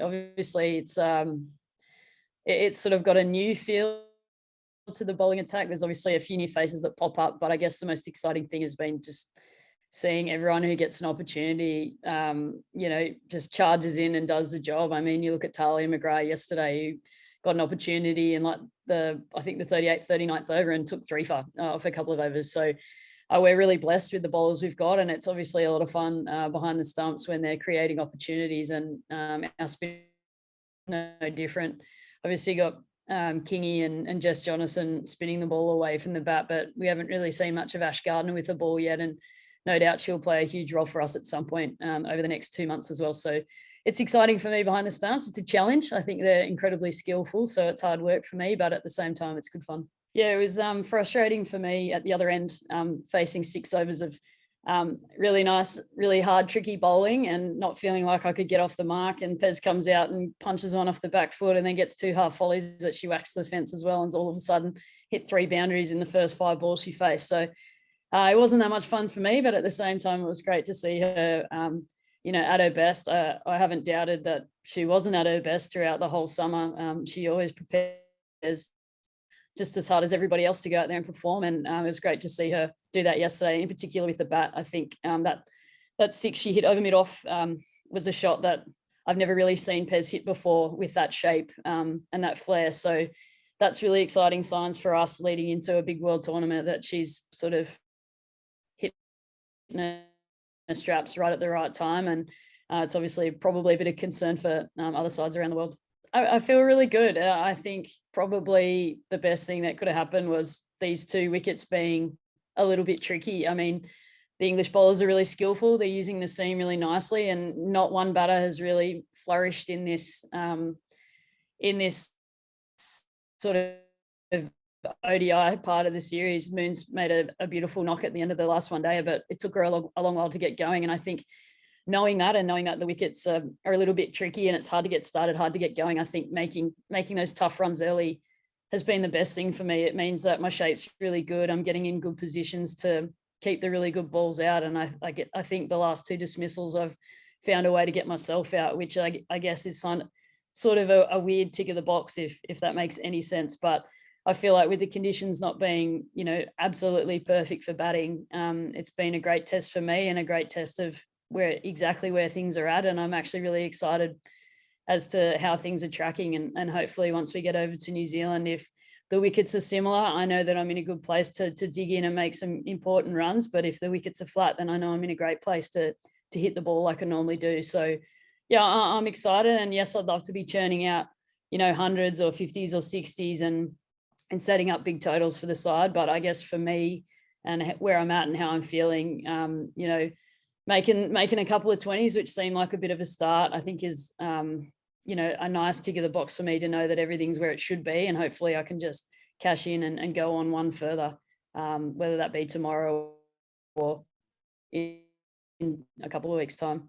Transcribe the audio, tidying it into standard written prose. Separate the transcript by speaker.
Speaker 1: Obviously, it's sort of got a new feel to the bowling attack. There's obviously a few new faces that pop up, but I guess the most exciting thing has been just seeing everyone who gets an opportunity, just charges in and does the job. I mean, you look at Talia McGrath yesterday, who got an opportunity in like I think the 38th, 39th over and took three for off a couple of overs. So we're really blessed with the bowlers we've got, and it's obviously a lot of fun behind the stumps when they're creating opportunities, and our spin no different. Obviously got Kingy and Jess Jonathan spinning the ball away from the bat, but we haven't really seen much of Ash Gardner with the ball yet, and no doubt she'll play a huge role for us at some point over the next 2 months as well. So it's exciting for me behind the stumps. It's a challenge. I think they're incredibly skillful, so it's hard work for me, but at the same time, it's good fun. Yeah, it was frustrating for me at the other end, facing 6 overs of really nice, really hard, tricky bowling and not feeling like I could get off the mark. And Pez comes out and punches one off the back foot and then gets 2 half volleys that she whacks the fence as well, and all of a sudden hit 3 boundaries in the first 5 balls she faced. So it wasn't that much fun for me, but at the same time, it was great to see her, at her best. I haven't doubted that she wasn't at her best throughout the whole summer. She always prepares just as hard as everybody else to go out there and perform. And it was great to see her do that yesterday, in particular with the bat. I think that 6 she hit over mid-off was a shot that I've never really seen Pez hit before with that shape and that flair. So that's really exciting signs for us leading into a big world tournament, that she's sort of hitting her straps right at the right time. And it's obviously probably a bit of concern for other sides around the world. I feel really good. I think probably the best thing that could have happened was these 2 wickets being a little bit tricky. I mean, the English bowlers are really skillful. They're using the seam really nicely, and not one batter has really flourished in this sort of ODI part of the series. Moon's made a beautiful knock at the end of the last one day, but it took her a long while to get going. And I think knowing that the wickets are a little bit tricky and it's hard to get started, hard to get going, I think making those tough runs early has been the best thing for me. It means that my shape's really good. I'm getting in good positions to keep the really good balls out. And I think the last 2 dismissals, I've found a way to get myself out, which I guess is sort of a weird tick of the box, if that makes any sense. But I feel like with the conditions not being, absolutely perfect for batting, it's been a great test for me and a great test of where things are at. And I'm actually really excited as to how things are tracking. And hopefully once we get over to New Zealand, if the wickets are similar, I know that I'm in a good place to dig in and make some important runs. But if the wickets are flat, then I know I'm in a great place to hit the ball like I normally do. So yeah, I'm excited. And yes, I'd love to be churning out, hundreds or 50s or 60s and setting up big totals for the side. But I guess for me and where I'm at and how I'm feeling, making a couple of 20s, which seemed like a bit of a start, I think is, a nice tick of the box for me to know that everything's where it should be. And hopefully I can just cash in and go on one further, whether that be tomorrow or in a couple of weeks' time.